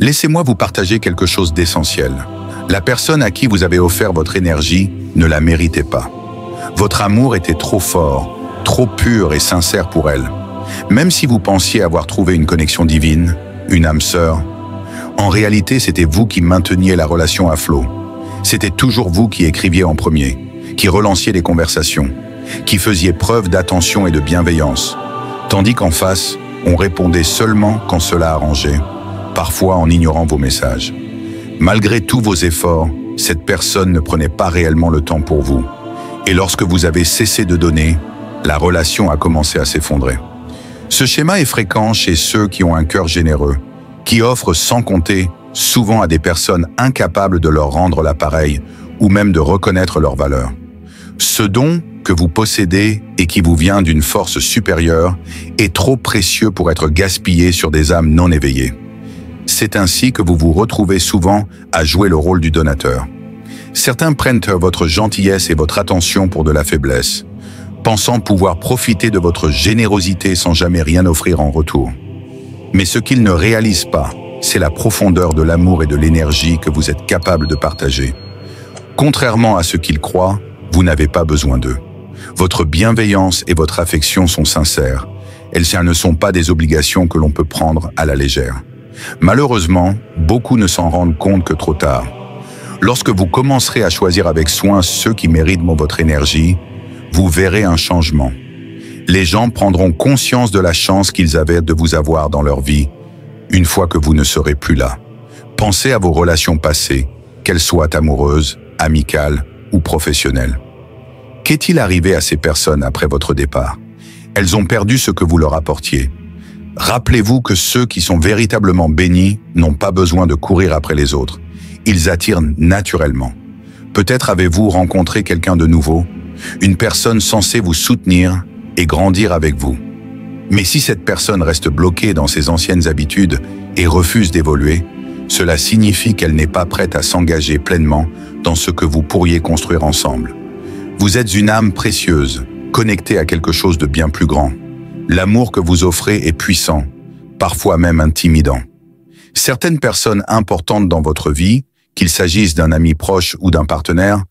Laissez-moi vous partager quelque chose d'essentiel. La personne à qui vous avez offert votre énergie ne la méritait pas. Votre amour était trop fort, trop pur et sincère pour elle. Même si vous pensiez avoir trouvé une connexion divine, une âme sœur, en réalité, c'était vous qui mainteniez la relation à flot. C'était toujours vous qui écriviez en premier, qui relanciez les conversations, qui faisiez preuve d'attention et de bienveillance, tandis qu'en face, on répondait seulement quand cela arrangeait, parfois en ignorant vos messages. Malgré tous vos efforts, cette personne ne prenait pas réellement le temps pour vous. Et lorsque vous avez cessé de donner, la relation a commencé à s'effondrer. Ce schéma est fréquent chez ceux qui ont un cœur généreux, qui offrent sans compter, souvent à des personnes incapables de leur rendre l'appareil ou même de reconnaître leur valeur. Ce don que vous possédez et qui vous vient d'une force supérieure est trop précieux pour être gaspillé sur des âmes non éveillées. C'est ainsi que vous vous retrouvez souvent à jouer le rôle du donateur. Certains prennent votre gentillesse et votre attention pour de la faiblesse, pensant pouvoir profiter de votre générosité sans jamais rien offrir en retour. Mais ce qu'ils ne réalisent pas, c'est la profondeur de l'amour et de l'énergie que vous êtes capable de partager. Contrairement à ce qu'ils croient, vous n'avez pas besoin d'eux. Votre bienveillance et votre affection sont sincères. Elles ne sont pas des obligations que l'on peut prendre à la légère. Malheureusement, beaucoup ne s'en rendent compte que trop tard. Lorsque vous commencerez à choisir avec soin ceux qui méritent votre énergie, vous verrez un changement. Les gens prendront conscience de la chance qu'ils avaient de vous avoir dans leur vie, une fois que vous ne serez plus là. Pensez à vos relations passées, qu'elles soient amoureuses, amicales ou professionnelles. Qu'est-il arrivé à ces personnes après votre départ? Elles ont perdu ce que vous leur apportiez. Rappelez-vous que ceux qui sont véritablement bénis n'ont pas besoin de courir après les autres. Ils attirent naturellement. Peut-être avez-vous rencontré quelqu'un de nouveau, une personne censée vous soutenir et grandir avec vous. Mais si cette personne reste bloquée dans ses anciennes habitudes et refuse d'évoluer, cela signifie qu'elle n'est pas prête à s'engager pleinement dans ce que vous pourriez construire ensemble. Vous êtes une âme précieuse, connectée à quelque chose de bien plus grand. L'amour que vous offrez est puissant, parfois même intimidant. Certaines personnes importantes dans votre vie, qu'il s'agisse d'un ami proche ou d'un partenaire,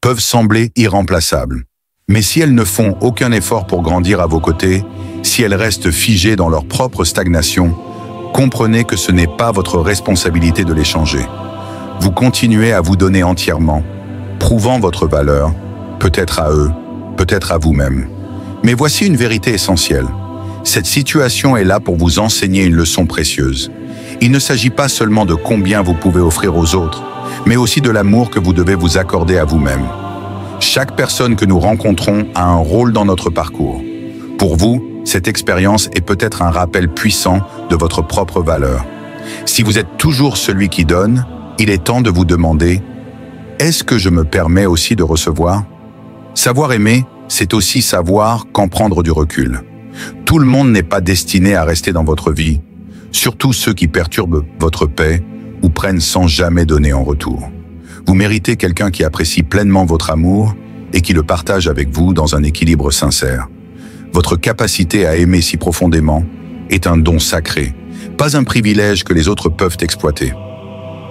peuvent sembler irremplaçables. Mais si elles ne font aucun effort pour grandir à vos côtés, si elles restent figées dans leur propre stagnation, comprenez que ce n'est pas votre responsabilité de les changer. Vous continuez à vous donner entièrement, prouvant votre valeur, peut-être à eux, peut-être à vous-même. Mais voici une vérité essentielle. Cette situation est là pour vous enseigner une leçon précieuse. Il ne s'agit pas seulement de combien vous pouvez offrir aux autres, mais aussi de l'amour que vous devez vous accorder à vous-même. Chaque personne que nous rencontrons a un rôle dans notre parcours. Pour vous, cette expérience est peut-être un rappel puissant de votre propre valeur. Si vous êtes toujours celui qui donne, il est temps de vous demander « Est-ce que je me permets aussi de recevoir ?» Savoir aimer, c'est aussi savoir quand prendre du recul. Tout le monde n'est pas destiné à rester dans votre vie, surtout ceux qui perturbent votre paix ou prennent sans jamais donner en retour. Vous méritez quelqu'un qui apprécie pleinement votre amour et qui le partage avec vous dans un équilibre sincère. Votre capacité à aimer si profondément est un don sacré, pas un privilège que les autres peuvent exploiter.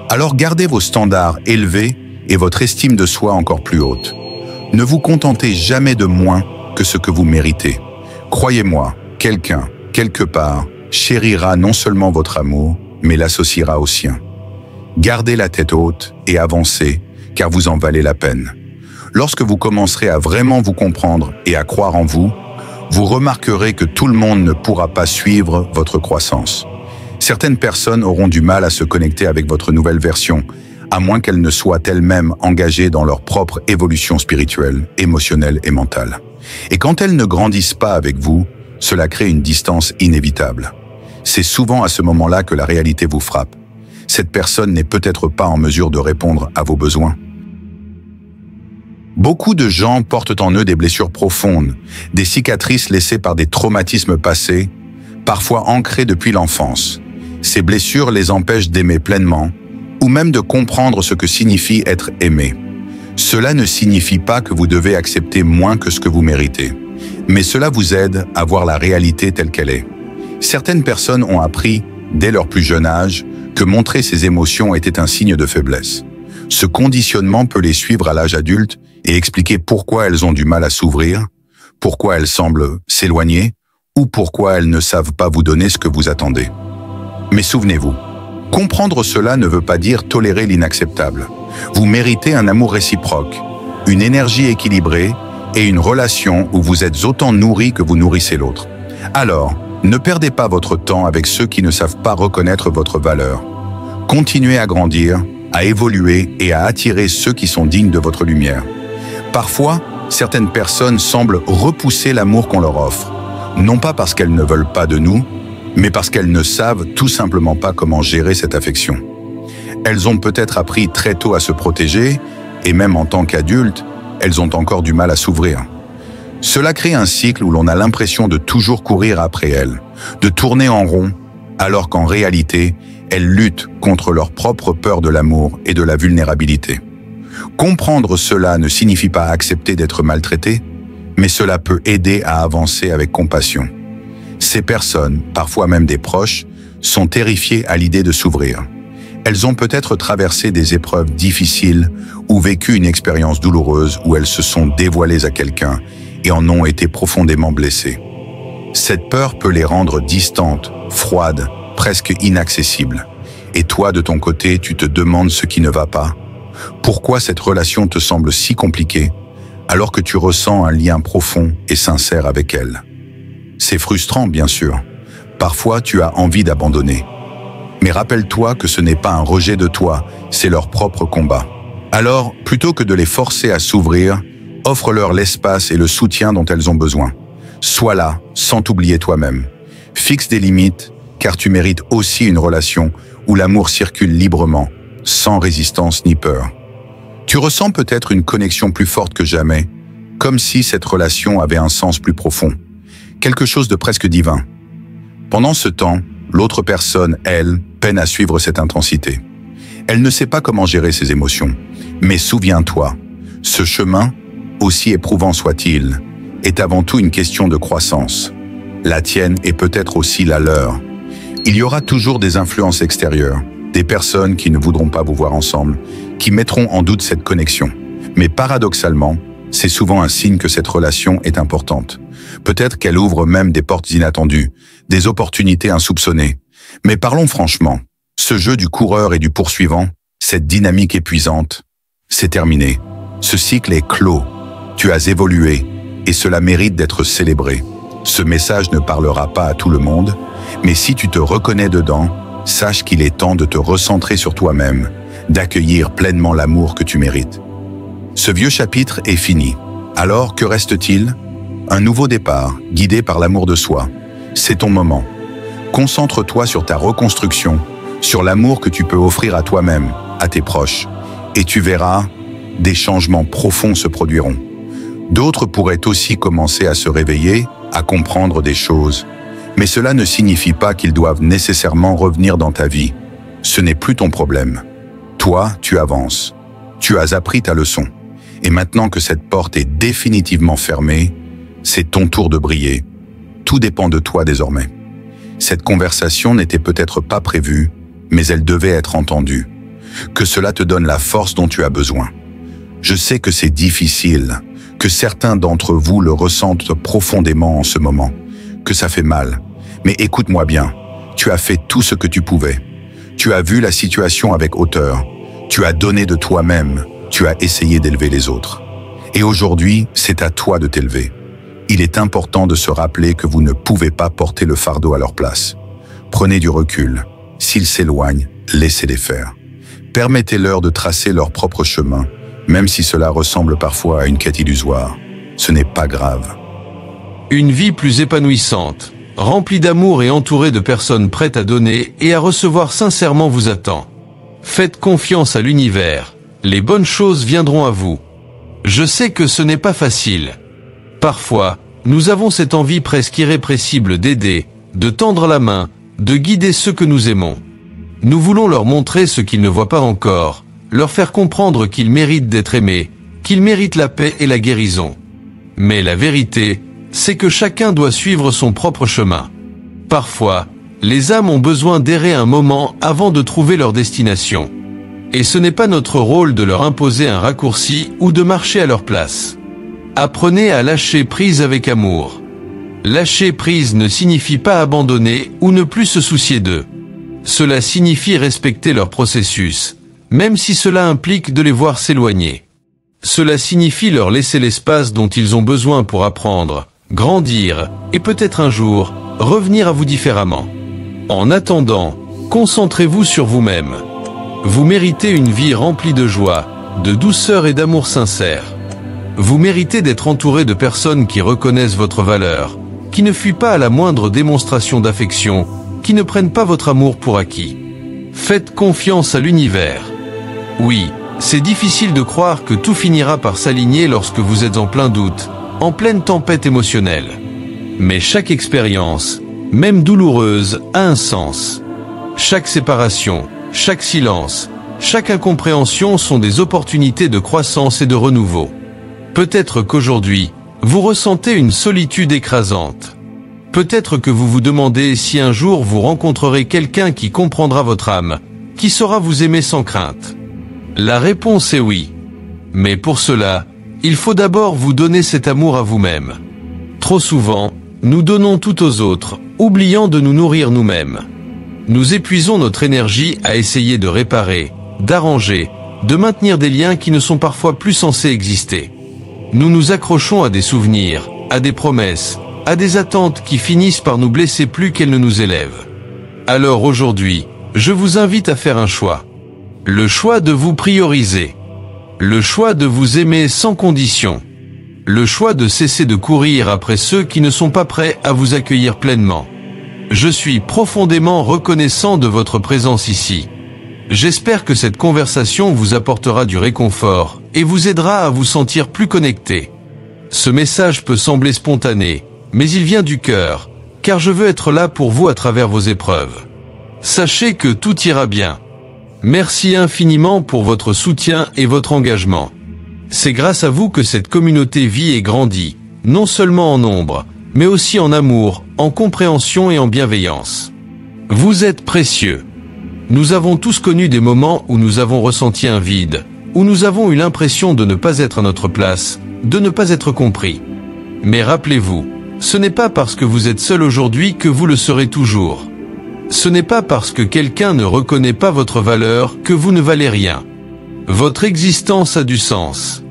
Alors gardez vos standards élevés et votre estime de soi encore plus haute. Ne vous contentez jamais de moins que ce que vous méritez. Croyez-moi, quelqu'un, quelque part, chérira non seulement votre amour, mais l'associera au sien. Gardez la tête haute et avancez, car vous en valez la peine. Lorsque vous commencerez à vraiment vous comprendre et à croire en vous, vous remarquerez que tout le monde ne pourra pas suivre votre croissance. Certaines personnes auront du mal à se connecter avec votre nouvelle version, à moins qu'elles ne soient elles-mêmes engagées dans leur propre évolution spirituelle, émotionnelle et mentale. Et quand elles ne grandissent pas avec vous, cela crée une distance inévitable. C'est souvent à ce moment-là que la réalité vous frappe. Cette personne n'est peut-être pas en mesure de répondre à vos besoins. Beaucoup de gens portent en eux des blessures profondes, des cicatrices laissées par des traumatismes passés, parfois ancrés depuis l'enfance. Ces blessures les empêchent d'aimer pleinement, ou même de comprendre ce que signifie être aimé. Cela ne signifie pas que vous devez accepter moins que ce que vous méritez, mais cela vous aide à voir la réalité telle qu'elle est. Certaines personnes ont appris, dès leur plus jeune âge, que montrer ses émotions était un signe de faiblesse. Ce conditionnement peut les suivre à l'âge adulte et expliquer pourquoi elles ont du mal à s'ouvrir, pourquoi elles semblent s'éloigner ou pourquoi elles ne savent pas vous donner ce que vous attendez. Mais souvenez-vous, comprendre cela ne veut pas dire tolérer l'inacceptable. Vous méritez un amour réciproque, une énergie équilibrée et une relation où vous êtes autant nourri que vous nourrissez l'autre. Alors, ne perdez pas votre temps avec ceux qui ne savent pas reconnaître votre valeur. Continuez à grandir, à évoluer et à attirer ceux qui sont dignes de votre lumière. Parfois, certaines personnes semblent repousser l'amour qu'on leur offre, non pas parce qu'elles ne veulent pas de nous, mais parce qu'elles ne savent tout simplement pas comment gérer cette affection. Elles ont peut-être appris très tôt à se protéger, et même en tant qu'adultes, elles ont encore du mal à s'ouvrir. Cela crée un cycle où l'on a l'impression de toujours courir après elles, de tourner en rond, alors qu'en réalité, elles luttent contre leur propre peur de l'amour et de la vulnérabilité. Comprendre cela ne signifie pas accepter d'être maltraité, mais cela peut aider à avancer avec compassion. Ces personnes, parfois même des proches, sont terrifiées à l'idée de s'ouvrir. Elles ont peut-être traversé des épreuves difficiles ou vécu une expérience douloureuse où elles se sont dévoilées à quelqu'un et en ont été profondément blessées. Cette peur peut les rendre distantes, froides, presque inaccessibles. Et toi, de ton côté, tu te demandes ce qui ne va pas. Pourquoi cette relation te semble si compliquée, alors que tu ressens un lien profond et sincère avec elle? C'est frustrant, bien sûr. Parfois, tu as envie d'abandonner. Mais rappelle-toi que ce n'est pas un rejet de toi, c'est leur propre combat. Alors, plutôt que de les forcer à s'ouvrir, offre-leur l'espace et le soutien dont elles ont besoin. Sois là, sans t'oublier toi-même. Fixe des limites, car tu mérites aussi une relation où l'amour circule librement, sans résistance ni peur. Tu ressens peut-être une connexion plus forte que jamais, comme si cette relation avait un sens plus profond, quelque chose de presque divin. Pendant ce temps, l'autre personne, elle, peine à suivre cette intensité. Elle ne sait pas comment gérer ses émotions. Mais souviens-toi, ce chemin, aussi éprouvant soit-il, est avant tout une question de croissance. La tienne est peut-être aussi la leur. Il y aura toujours des influences extérieures, des personnes qui ne voudront pas vous voir ensemble, qui mettront en doute cette connexion. Mais paradoxalement, c'est souvent un signe que cette relation est importante. Peut-être qu'elle ouvre même des portes inattendues, des opportunités insoupçonnées. Mais parlons franchement, ce jeu du coureur et du poursuivant, cette dynamique épuisante, c'est terminé. Ce cycle est clos. Tu as évolué et cela mérite d'être célébré. Ce message ne parlera pas à tout le monde, mais si tu te reconnais dedans, sache qu'il est temps de te recentrer sur toi-même, d'accueillir pleinement l'amour que tu mérites. Ce vieux chapitre est fini. Alors, que reste-t-il? Un nouveau départ, guidé par l'amour de soi. C'est ton moment. Concentre-toi sur ta reconstruction, sur l'amour que tu peux offrir à toi-même, à tes proches, et tu verras, des changements profonds se produiront. D'autres pourraient aussi commencer à se réveiller, à comprendre des choses. Mais cela ne signifie pas qu'ils doivent nécessairement revenir dans ta vie. Ce n'est plus ton problème. Toi, tu avances. Tu as appris ta leçon. Et maintenant que cette porte est définitivement fermée, c'est ton tour de briller. Tout dépend de toi désormais. Cette conversation n'était peut-être pas prévue, mais elle devait être entendue. Que cela te donne la force dont tu as besoin. Je sais que c'est difficile, que certains d'entre vous le ressentent profondément en ce moment, que ça fait mal. Mais écoute-moi bien, tu as fait tout ce que tu pouvais. Tu as vu la situation avec hauteur. Tu as donné de toi-même. Tu as essayé d'élever les autres. Et aujourd'hui, c'est à toi de t'élever. Il est important de se rappeler que vous ne pouvez pas porter le fardeau à leur place. Prenez du recul. S'ils s'éloignent, laissez-les faire. Permettez-leur de tracer leur propre chemin, même si cela ressemble parfois à une quête illusoire. Ce n'est pas grave. Une vie plus épanouissante, remplie d'amour et entourée de personnes prêtes à donner et à recevoir sincèrement vous attend. Faites confiance à l'univers. Les bonnes choses viendront à vous. Je sais que ce n'est pas facile. Parfois, nous avons cette envie presque irrépressible d'aider, de tendre la main, de guider ceux que nous aimons. Nous voulons leur montrer ce qu'ils ne voient pas encore, leur faire comprendre qu'ils méritent d'être aimés, qu'ils méritent la paix et la guérison. Mais la vérité, c'est que chacun doit suivre son propre chemin. Parfois, Les âmes ont besoin d'errer un moment avant de trouver leur destination. Et ce n'est pas notre rôle de leur imposer un raccourci ou de marcher à leur place. Apprenez à lâcher prise avec amour. Lâcher prise ne signifie pas abandonner ou ne plus se soucier d'eux. Cela signifie respecter leur processus, même si cela implique de les voir s'éloigner. Cela signifie leur laisser l'espace dont ils ont besoin pour apprendre, grandir, et peut-être un jour, revenir à vous différemment. En attendant, concentrez-vous sur vous-même. Vous méritez une vie remplie de joie, de douceur et d'amour sincère. Vous méritez d'être entouré de personnes qui reconnaissent votre valeur, qui ne fuient pas à la moindre démonstration d'affection, qui ne prennent pas votre amour pour acquis. Faites confiance à l'univers. Oui, c'est difficile de croire que tout finira par s'aligner lorsque vous êtes en plein doute, en pleine tempête émotionnelle. Mais chaque expérience, même douloureuse, a un sens. Chaque séparation, chaque silence, chaque incompréhension sont des opportunités de croissance et de renouveau. Peut-être qu'aujourd'hui, vous ressentez une solitude écrasante. Peut-être que vous vous demandez si un jour vous rencontrerez quelqu'un qui comprendra votre âme, qui saura vous aimer sans crainte. La réponse est oui. Mais pour cela, il faut d'abord vous donner cet amour à vous-même. Trop souvent, nous donnons tout aux autres, oubliant de nous nourrir nous-mêmes. Nous épuisons notre énergie à essayer de réparer, d'arranger, de maintenir des liens qui ne sont parfois plus censés exister. Nous nous accrochons à des souvenirs, à des promesses, à des attentes qui finissent par nous blesser plus qu'elles ne nous élèvent. Alors aujourd'hui, je vous invite à faire un choix. Le choix de vous prioriser. Le choix de vous aimer sans condition. Le choix de cesser de courir après ceux qui ne sont pas prêts à vous accueillir pleinement. Je suis profondément reconnaissant de votre présence ici. J'espère que cette conversation vous apportera du réconfort et vous aidera à vous sentir plus connecté. Ce message peut sembler spontané, mais il vient du cœur, car je veux être là pour vous à travers vos épreuves. Sachez que tout ira bien. Merci infiniment pour votre soutien et votre engagement. C'est grâce à vous que cette communauté vit et grandit, non seulement en nombre, mais aussi en amour, en compréhension et en bienveillance. Vous êtes précieux. Nous avons tous connu des moments où nous avons ressenti un vide, où nous avons eu l'impression de ne pas être à notre place, de ne pas être compris. Mais rappelez-vous, ce n'est pas parce que vous êtes seul aujourd'hui que vous le serez toujours. Ce n'est pas parce que quelqu'un ne reconnaît pas votre valeur que vous ne valez rien. Votre existence a du sens.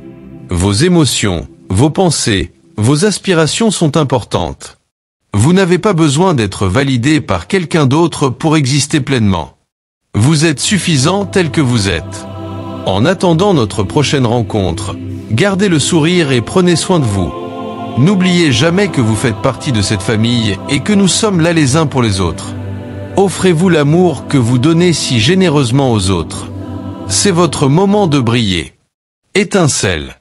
Vos émotions, vos pensées, vos aspirations sont importantes. Vous n'avez pas besoin d'être validé par quelqu'un d'autre pour exister pleinement. Vous êtes suffisant tel que vous êtes. En attendant notre prochaine rencontre, gardez le sourire et prenez soin de vous. N'oubliez jamais que vous faites partie de cette famille et que nous sommes là les uns pour les autres. Offrez-vous l'amour que vous donnez si généreusement aux autres. C'est votre moment de briller. Étincelle.